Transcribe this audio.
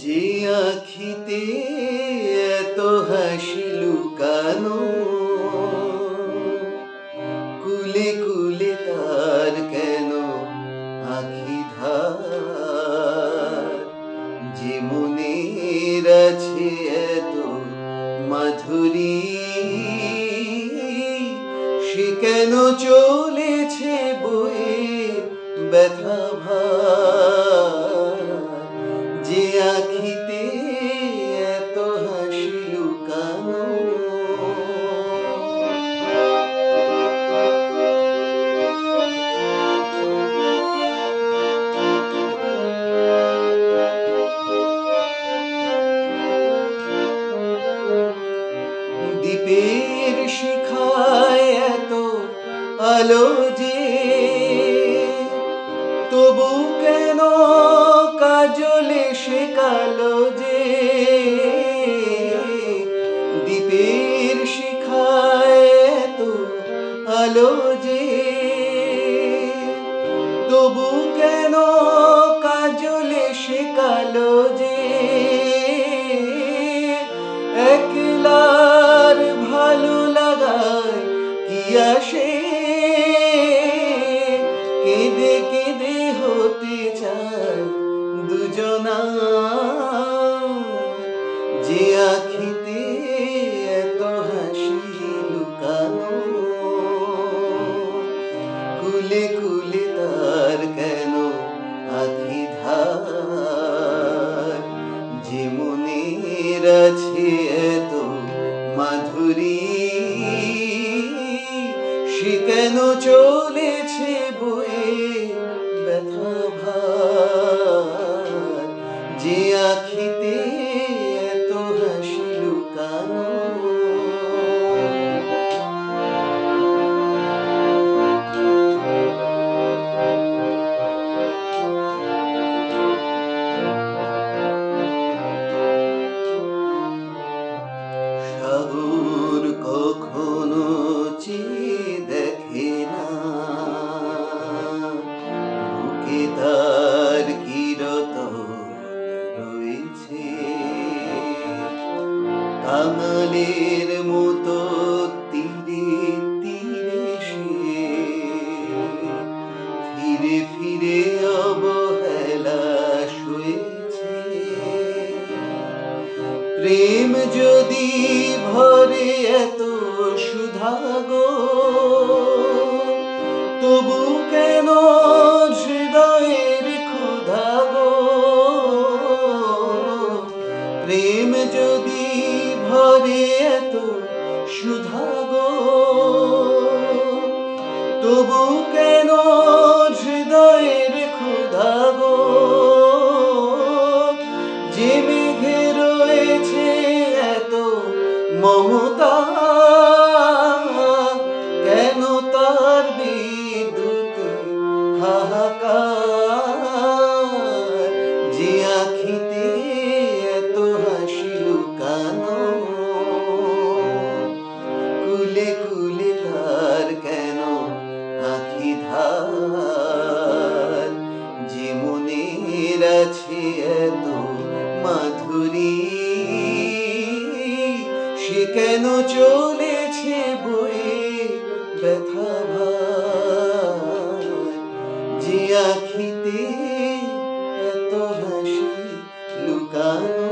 যে আখিতে এত হাসি লুকানো, কুলে কুলে তার কেন আখি ধার? যে মনের আছে এত মাধুরী, সে কেন চলেছে বয়ে ব্যথা ভার? যে আখিতে এত হাসি লুকানো, দ্বীপের শিখায় এত আলো যে, তবু কেন কাজলে সে কালো যে? দ্বীপের শিখায় এত আলো যে, তবু কেন কাজলে সে কালো যে? একলার ভালো লাগায় কি আসে, কেঁদে কেঁদে হতে চায় দুজনা। যে আখিতে এত হাসি লুকানো, কুলে কুলে তার কেন আখি ধার? যে মনের আছে এত মাধুরী, সে কেন চলেছে বয়ে ব্যথা ভার? যে আখিতে এত হাসি লুকানো, সাগর কখনো চেয়ে দেখে না, বুকে তার কিরতন রয়েছে। কাঙালের মতো তীরে তীরে সে ফিরে ফিরে অবহেলা সয়েছে। প্রেম যদি ভরে এত সুধা গো, তবু কেন হৃদয়ের ক্ষুধা গো? প্রেম যদি ভরে এত সুধা গো, তবু কেন হৃদয়ের ক্ষুধা গো? যে মেঘে রয়েছে এত মমতা, কেন তার বিদ্যুতে হাহাকার? যে আখিতে এত হাসি লুকানো, কুলে কুলে তার কেন আখি ধার? যে মনের আছে এত মাধুরী, সে কেন চলেছে বয়ে ব্যথা ভার? যে আখিতে এত হাসি লুকানো।